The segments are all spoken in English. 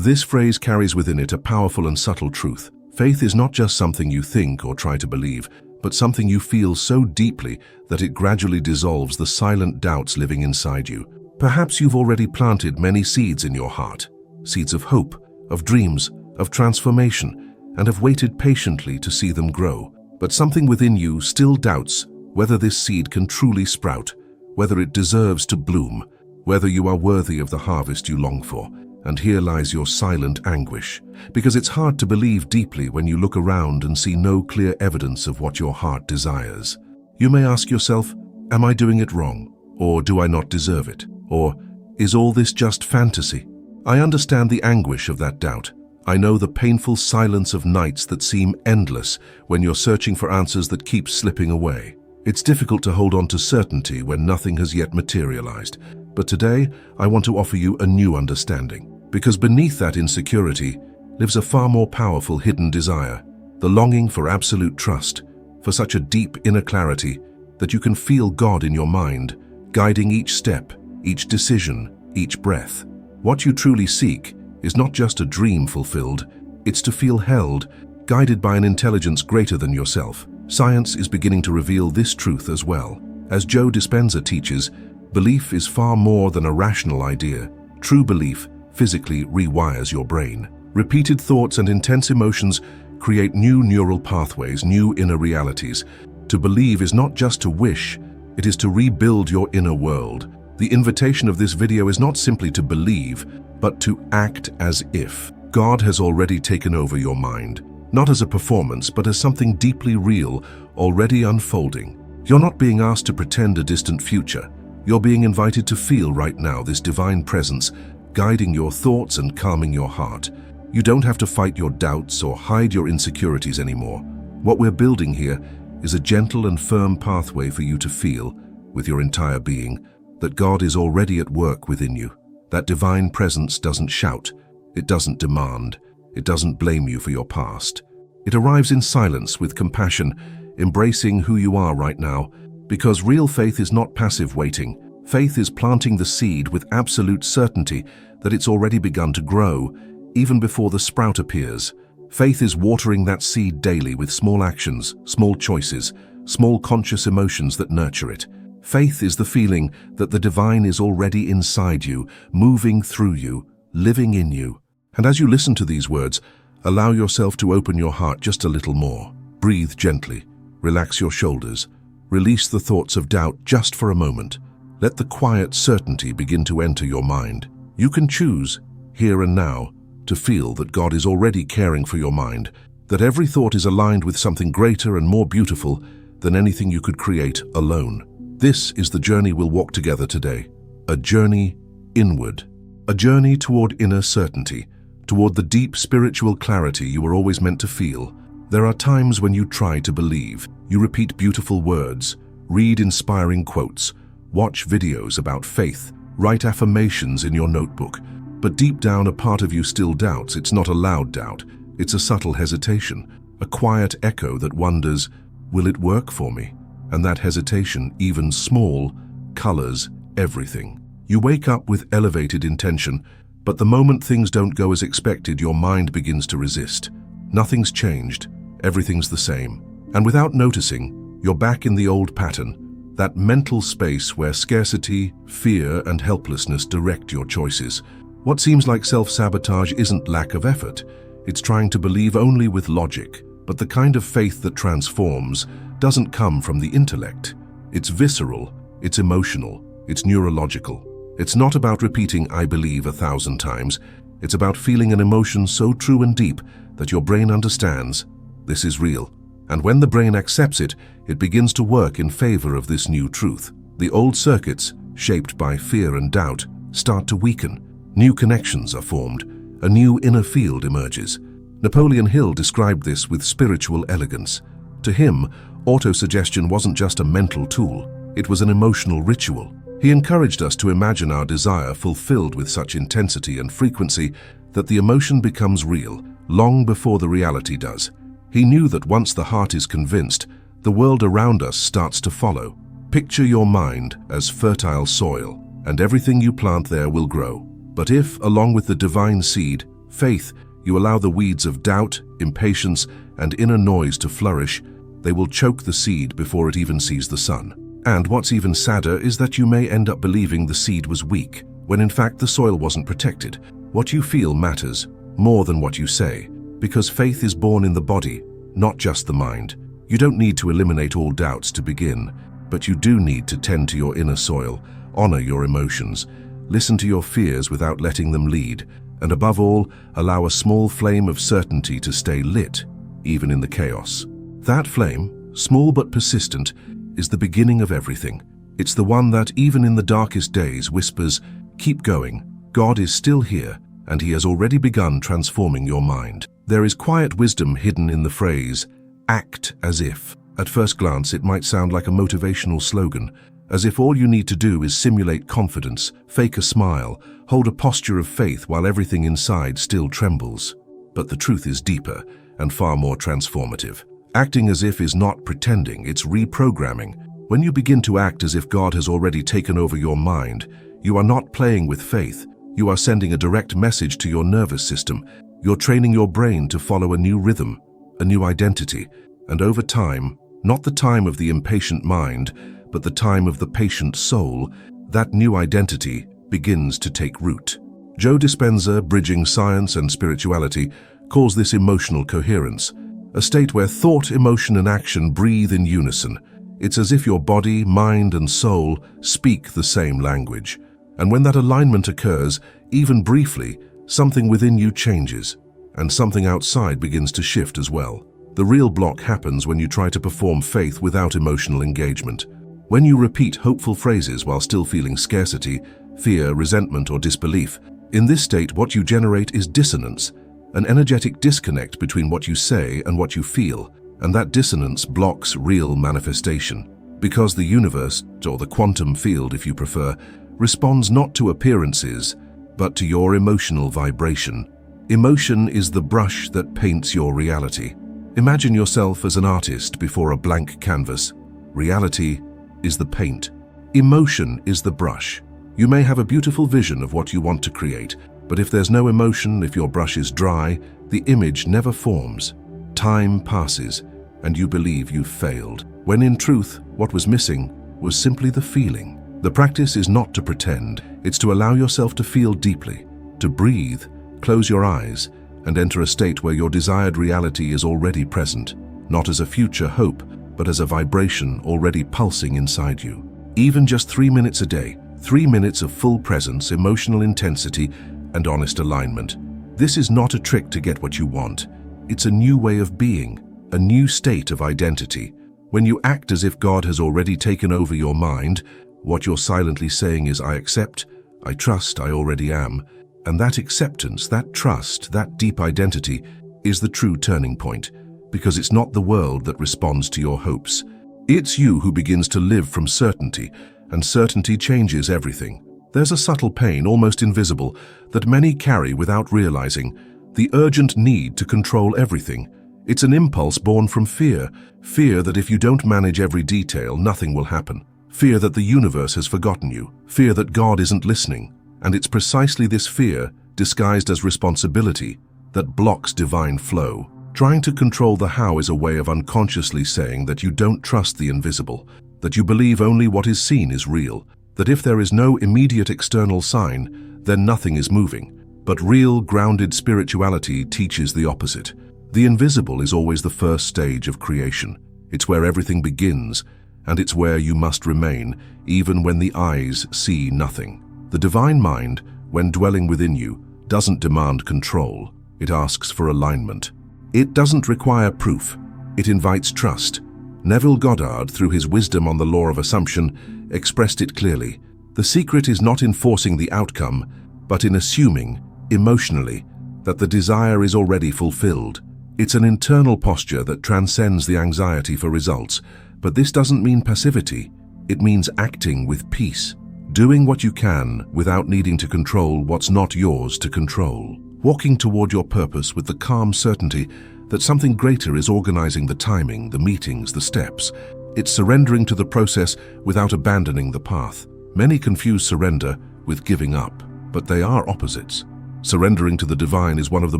This phrase carries within it a powerful and subtle truth. Faith is not just something you think or try to believe, but something you feel so deeply that it gradually dissolves the silent doubts living inside you. Perhaps you've already planted many seeds in your heart, seeds of hope, of dreams, of transformation, and have waited patiently to see them grow. But something within you still doubts whether this seed can truly sprout, whether it deserves to bloom, whether you are worthy of the harvest you long for. And here lies your silent anguish, because it's hard to believe deeply when you look around and see no clear evidence of what your heart desires. You may ask yourself, am I doing it wrong? Or do I not deserve it? Or is all this just fantasy? I understand the anguish of that doubt. I know the painful silence of nights that seem endless when you're searching for answers that keep slipping away. It's difficult to hold on to certainty when nothing has yet materialized. But today, I want to offer you a new understanding. Because beneath that insecurity lives a far more powerful hidden desire, the longing for absolute trust, for such a deep inner clarity that you can feel God in your mind, guiding each step, each decision, each breath. What you truly seek is not just a dream fulfilled, it's to feel held, guided by an intelligence greater than yourself. Science is beginning to reveal this truth as well. As Joe Dispenza teaches, belief is far more than a rational idea. True belief physically rewires your brain. Repeated thoughts and intense emotions create new neural pathways, new inner realities. To believe is not just to wish, it is to rebuild your inner world. The invitation of this video is not simply to believe, but to act as if God has already taken over your mind. Not as a performance, but as something deeply real, already unfolding. You're not being asked to pretend a distant future. You're being invited to feel right now this divine presence, guiding your thoughts and calming your heart. You don't have to fight your doubts or hide your insecurities anymore. What we're building here is a gentle and firm pathway for you to feel, with your entire being, that God is already at work within you. That divine presence doesn't shout, it doesn't demand, it doesn't blame you for your past. It arrives in silence with compassion, embracing who you are right now, because real faith is not passive waiting. Faith is planting the seed with absolute certainty that it's already begun to grow, even before the sprout appears. Faith is watering that seed daily with small actions, small choices, small conscious emotions that nurture it. Faith is the feeling that the divine is already inside you, moving through you, living in you. And as you listen to these words, allow yourself to open your heart just a little more. Breathe gently, relax your shoulders, release the thoughts of doubt just for a moment. Let the quiet certainty begin to enter your mind. You can choose, here and now, to feel that God is already caring for your mind, that every thought is aligned with something greater and more beautiful than anything you could create alone. This is the journey we'll walk together today. A journey inward. A journey toward inner certainty, toward the deep spiritual clarity you were always meant to feel. There are times when you try to believe. You repeat beautiful words, read inspiring quotes, watch videos about faith, write affirmations in your notebook. But deep down, a part of you still doubts. It's not a loud doubt. It's a subtle hesitation, a quiet echo that wonders, will it work for me? And that hesitation, even small, colors everything. You wake up with elevated intention, but the moment things don't go as expected, your mind begins to resist. Nothing's changed. Everything's the same. And without noticing, you're back in the old pattern. That mental space where scarcity, fear, and helplessness direct your choices. What seems like self-sabotage isn't lack of effort. It's trying to believe only with logic. But the kind of faith that transforms doesn't come from the intellect. It's visceral, it's emotional, it's neurological. It's not about repeating "I believe" 1,000 times. It's about feeling an emotion so true and deep that your brain understands this is real. And when the brain accepts it, it begins to work in favor of this new truth. The old circuits, shaped by fear and doubt, start to weaken. New connections are formed. A new inner field emerges. Napoleon Hill described this with spiritual elegance. To him, autosuggestion wasn't just a mental tool, it was an emotional ritual. He encouraged us to imagine our desire fulfilled with such intensity and frequency that the emotion becomes real, long before the reality does. He knew that once the heart is convinced, the world around us starts to follow. Picture your mind as fertile soil, and everything you plant there will grow. But if, along with the divine seed, Faith, you allow the weeds of doubt, impatience, and inner noise to flourish. They will choke the seed before it even sees the sun. And what's even sadder is that you may end up believing the seed was weak, when in fact the soil wasn't protected. What you feel matters more than what you say, because faith is born in the body, not just the mind. You don't need to eliminate all doubts to begin, but you do need to tend to your inner soil, honor your emotions, listen to your fears without letting them lead, and above all, allow a small flame of certainty to stay lit, even in the chaos. That flame, small but persistent, is the beginning of everything. It's the one that, even in the darkest days, whispers, "Keep going. God is still here, and He has already begun transforming your mind." There is quiet wisdom hidden in the phrase, "act as if." At first glance, it might sound like a motivational slogan, as if all you need to do is simulate confidence, fake a smile, hold a posture of faith while everything inside still trembles. But the truth is deeper and far more transformative. Acting as if is not pretending, it's reprogramming. When you begin to act as if God has already taken over your mind, you are not playing with faith. You are sending a direct message to your nervous system. You're training your brain to follow a new rhythm, a new identity, and over time, not the time of the impatient mind, but the time of the patient soul, that new identity begins to take root. Joe Dispenza, bridging science and spirituality, calls this emotional coherence, a state where thought, emotion, and action breathe in unison. It's as if your body, mind, and soul speak the same language. And when that alignment occurs, even briefly, something within you changes, and something outside begins to shift as well. The real block happens when you try to perform faith without emotional engagement. When you repeat hopeful phrases while still feeling scarcity, fear, resentment, or disbelief. In this state, what you generate is dissonance, an energetic disconnect between what you say and what you feel, and that dissonance blocks real manifestation. Because the universe, or the quantum field if you prefer, responds not to appearances, but to your emotional vibration. Emotion is the brush that paints your reality. Imagine yourself as an artist before a blank canvas. Reality is the paint. Emotion is the brush. You may have a beautiful vision of what you want to create, but if there's no emotion, if your brush is dry, the image never forms. Time passes, and you believe you've failed, when in truth, what was missing was simply the feeling. The practice is not to pretend, it's to allow yourself to feel deeply, to breathe, close your eyes, and enter a state where your desired reality is already present, not as a future hope, but as a vibration already pulsing inside you. Even just 3 minutes a day, 3 minutes of full presence, emotional intensity, and honest alignment. This is not a trick to get what you want. It's a new way of being, a new state of identity. When you act as if God has already taken over your mind, what you're silently saying is, "I accept, I trust, I already am." And that acceptance, that trust, that deep identity is the true turning point, because it's not the world that responds to your hopes. It's you who begins to live from certainty, and certainty changes everything. There's a subtle pain, almost invisible, that many carry without realizing, the urgent need to control everything. It's an impulse born from fear, fear that if you don't manage every detail, nothing will happen. Fear that the universe has forgotten you, fear that God isn't listening. And it's precisely this fear, disguised as responsibility, that blocks divine flow. Trying to control the how is a way of unconsciously saying that you don't trust the invisible, that you believe only what is seen is real, that if there is no immediate external sign, then nothing is moving. But real, grounded spirituality teaches the opposite. The invisible is always the first stage of creation. It's where everything begins, and it's where you must remain, even when the eyes see nothing. The divine mind, when dwelling within you, doesn't demand control. It asks for alignment. It doesn't require proof. It invites trust. Neville Goddard, through his wisdom on the law of assumption, expressed it clearly. The secret is not in forcing the outcome, but in assuming, emotionally, that the desire is already fulfilled. It's an internal posture that transcends the anxiety for results, but this doesn't mean passivity. It means acting with peace, doing what you can without needing to control what's not yours to control, walking toward your purpose with the calm certainty that something greater is organizing the timing, the meetings, the steps. It's surrendering to the process without abandoning the path. Many confuse surrender with giving up, but they are opposites. Surrendering to the divine is one of the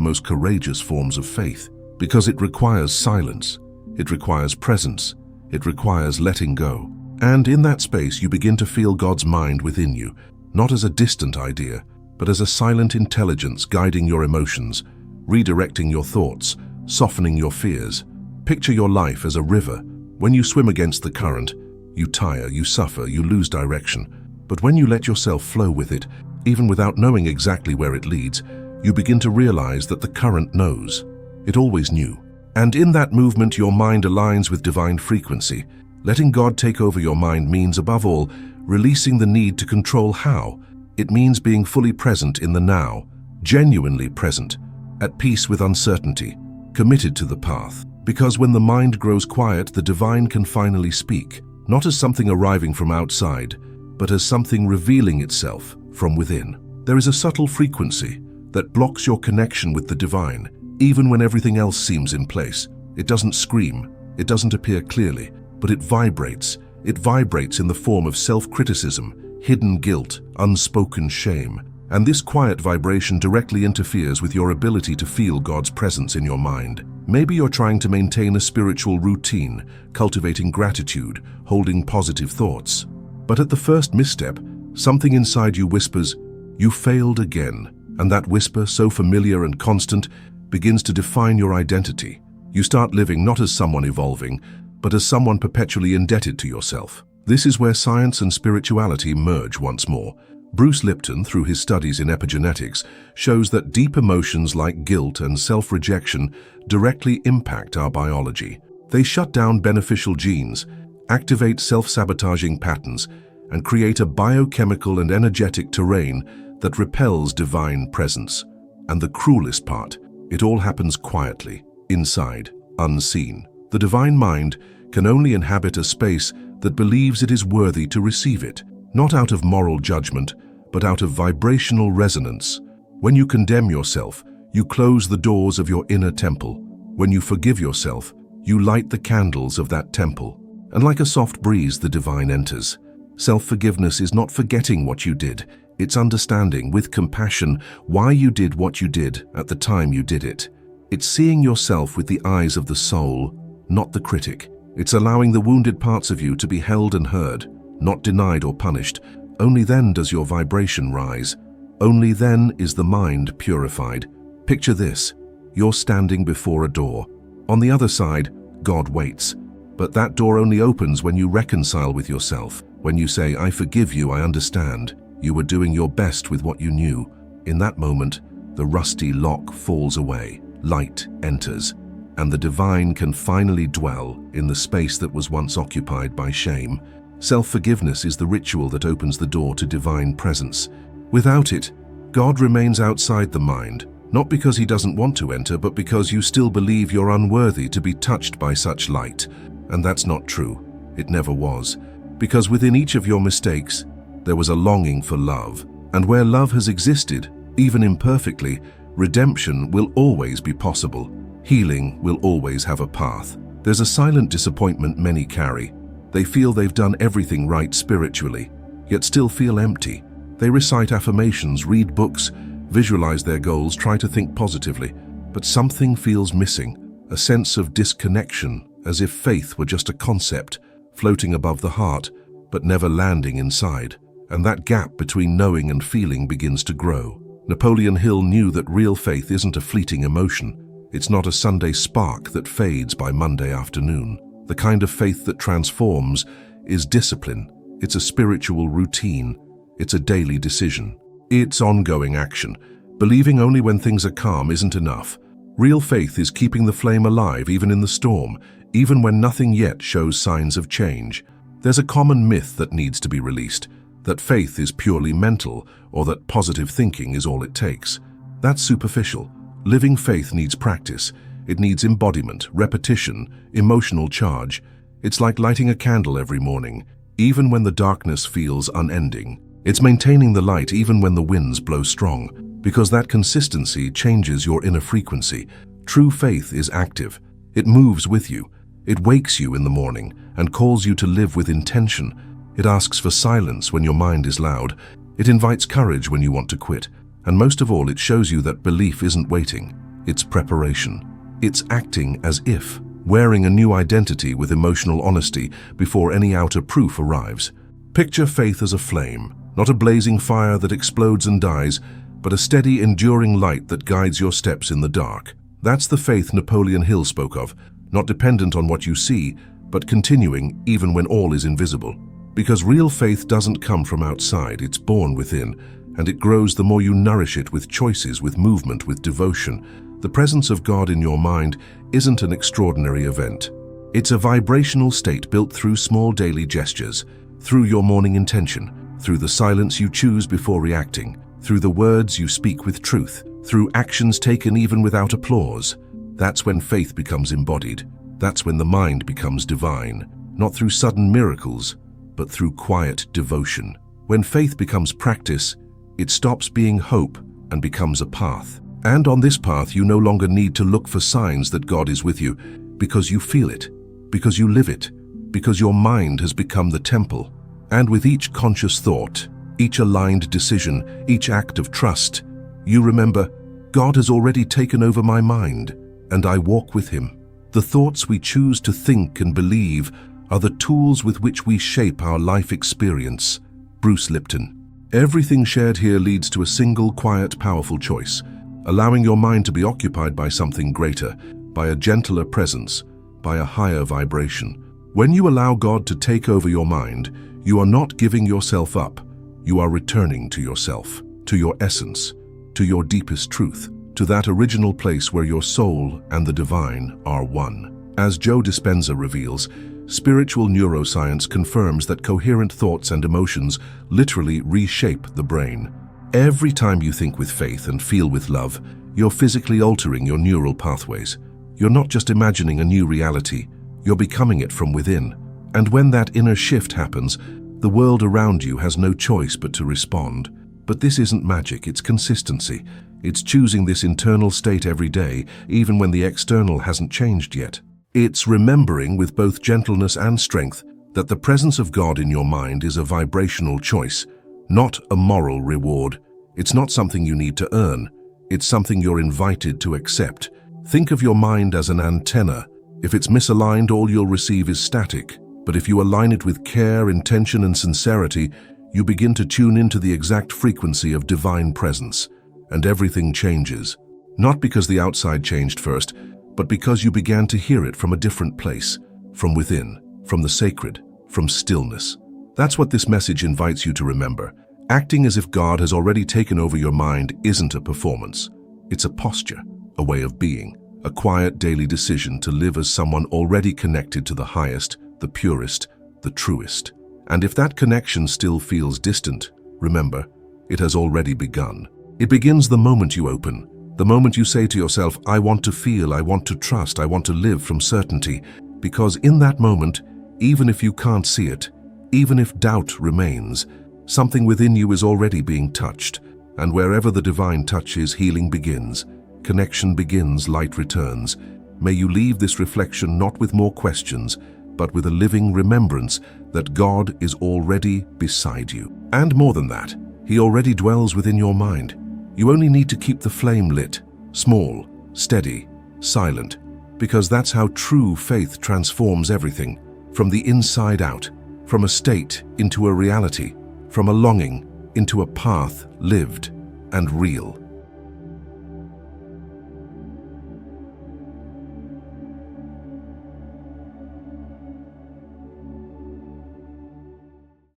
most courageous forms of faith, because it requires silence, it requires presence, it requires letting go. And in that space, you begin to feel God's mind within you, not as a distant idea, but as a silent intelligence guiding your emotions, redirecting your thoughts, softening your fears. Picture your life as a river. When you swim against the current, you tire, you suffer, you lose direction. But when you let yourself flow with it, even without knowing exactly where it leads, you begin to realize that the current knows. It always knew. And in that movement, your mind aligns with divine frequency. Letting God take over your mind means, above all, releasing the need to control how. It means being fully present in the now, genuinely present, at peace with uncertainty, committed to the path. Because when the mind grows quiet, the divine can finally speak, not as something arriving from outside, but as something revealing itself from within. There is a subtle frequency that blocks your connection with the divine, even when everything else seems in place. It doesn't scream, it doesn't appear clearly, but it vibrates. It vibrates in the form of self-criticism, hidden guilt, unspoken shame. And this quiet vibration directly interferes with your ability to feel God's presence in your mind. Maybe you're trying to maintain a spiritual routine, cultivating gratitude, holding positive thoughts. But at the first misstep, something inside you whispers, "You failed again." And that whisper, so familiar and constant, begins to define your identity. You start living not as someone evolving, but as someone perpetually indebted to yourself. This is where science and spirituality merge once more. Bruce Lipton, through his studies in epigenetics, shows that deep emotions like guilt and self-rejection directly impact our biology. They shut down beneficial genes, activate self-sabotaging patterns, and create a biochemical and energetic terrain that repels divine presence. And the cruelest part, it all happens quietly, inside, unseen. The divine mind can only inhabit a space that believes it is worthy to receive it, not out of moral judgment, but out of vibrational resonance. When you condemn yourself, you close the doors of your inner temple. When you forgive yourself, you light the candles of that temple. And like a soft breeze, the divine enters. Self-forgiveness is not forgetting what you did. It's understanding, with compassion, why you did what you did at the time you did it. It's seeing yourself with the eyes of the soul, not the critic. It's allowing the wounded parts of you to be held and heard, not denied or punished. Only then does your vibration rise. Only then is the mind purified. Picture this. You're standing before a door. On the other side, God waits. But that door only opens when you reconcile with yourself. When you say, "I forgive you, I understand. You were doing your best with what you knew." In that moment, the rusty lock falls away. Light enters, and the divine can finally dwell in the space that was once occupied by shame. Self-forgiveness is the ritual that opens the door to divine presence. Without it, God remains outside the mind, not because he doesn't want to enter, but because you still believe you're unworthy to be touched by such light. And that's not true. It never was. Because within each of your mistakes, there was a longing for love. And where love has existed, even imperfectly, redemption will always be possible. Healing will always have a path. There's a silent disappointment many carry. They feel they've done everything right spiritually, yet still feel empty. They recite affirmations, read books, visualize their goals, try to think positively, but something feels missing, a sense of disconnection, as if faith were just a concept, floating above the heart, but never landing inside. And that gap between knowing and feeling begins to grow. Napoleon Hill knew that real faith isn't a fleeting emotion. It's not a Sunday spark that fades by Monday afternoon. The kind of faith that transforms is discipline. It's a spiritual routine. It's a daily decision. It's ongoing action. Believing only when things are calm isn't enough. Real faith is keeping the flame alive even in the storm, even when nothing yet shows signs of change. There's a common myth that needs to be released, that faith is purely mental, or that positive thinking is all it takes. That's superficial. Living faith needs practice. It needs embodiment, repetition, emotional charge. It's like lighting a candle every morning, even when the darkness feels unending. It's maintaining the light even when the winds blow strong, because that consistency changes your inner frequency. True faith is active. It moves with you. It wakes you in the morning and calls you to live with intention. It asks for silence when your mind is loud. It invites courage when you want to quit. And most of all, it shows you that belief isn't waiting, it's preparation. It's acting as if, wearing a new identity with emotional honesty before any outer proof arrives. Picture faith as a flame, not a blazing fire that explodes and dies, but a steady, enduring light that guides your steps in the dark. That's the faith Napoleon Hill spoke of, not dependent on what you see, but continuing even when all is invisible. Because real faith doesn't come from outside, it's born within, and it grows the more you nourish it with choices, with movement, with devotion. The presence of God in your mind isn't an extraordinary event. It's a vibrational state built through small daily gestures, through your morning intention, through the silence you choose before reacting, through the words you speak with truth, through actions taken even without applause. That's when faith becomes embodied. That's when the mind becomes divine, not through sudden miracles, but through quiet devotion. When faith becomes practice, it stops being hope and becomes a path. And on this path, you no longer need to look for signs that God is with you, because you feel it, because you live it, because your mind has become the temple. And with each conscious thought, each aligned decision, each act of trust, you remember, God has already taken over my mind, and I walk with Him. The thoughts we choose to think and believe are the tools with which we shape our life experience. Bruce Lipton. Everything shared here leads to a single, quiet, powerful choice, allowing your mind to be occupied by something greater, by a gentler presence, by a higher vibration. When you allow God to take over your mind, you are not giving yourself up. You are returning to yourself, to your essence, to your deepest truth, to that original place where your soul and the divine are one. As Joe Dispenza reveals, spiritual neuroscience confirms that coherent thoughts and emotions literally reshape the brain. Every time you think with faith and feel with love, you're physically altering your neural pathways. You're not just imagining a new reality, you're becoming it from within. And when that inner shift happens, the world around you has no choice but to respond. But this isn't magic, it's consistency. It's choosing this internal state every day, even when the external hasn't changed yet. It's remembering with both gentleness and strength that the presence of God in your mind is a vibrational choice, not a moral reward. It's not something you need to earn. It's something you're invited to accept. Think of your mind as an antenna. If it's misaligned, all you'll receive is static. But if you align it with care, intention, and sincerity, you begin to tune into the exact frequency of divine presence, and everything changes. Not because the outside changed first, but because you began to hear it from a different place, from within, from the sacred, from stillness. That's what this message invites you to remember. Acting as if God has already taken over your mind isn't a performance. It's a posture, a way of being, a quiet daily decision to live as someone already connected to the highest, the purest, the truest. And if that connection still feels distant, remember, it has already begun. It begins the moment you open, the moment you say to yourself, I want to feel, I want to trust, I want to live from certainty. Because in that moment, even if you can't see it, even if doubt remains, something within you is already being touched. And wherever the divine touches, healing begins, connection begins, light returns. May you leave this reflection not with more questions, but with a living remembrance that God is already beside you. And more than that, He already dwells within your mind. You only need to keep the flame lit, small, steady, silent, because that's how true faith transforms everything, from the inside out, from a state into a reality, from a longing into a path lived and real.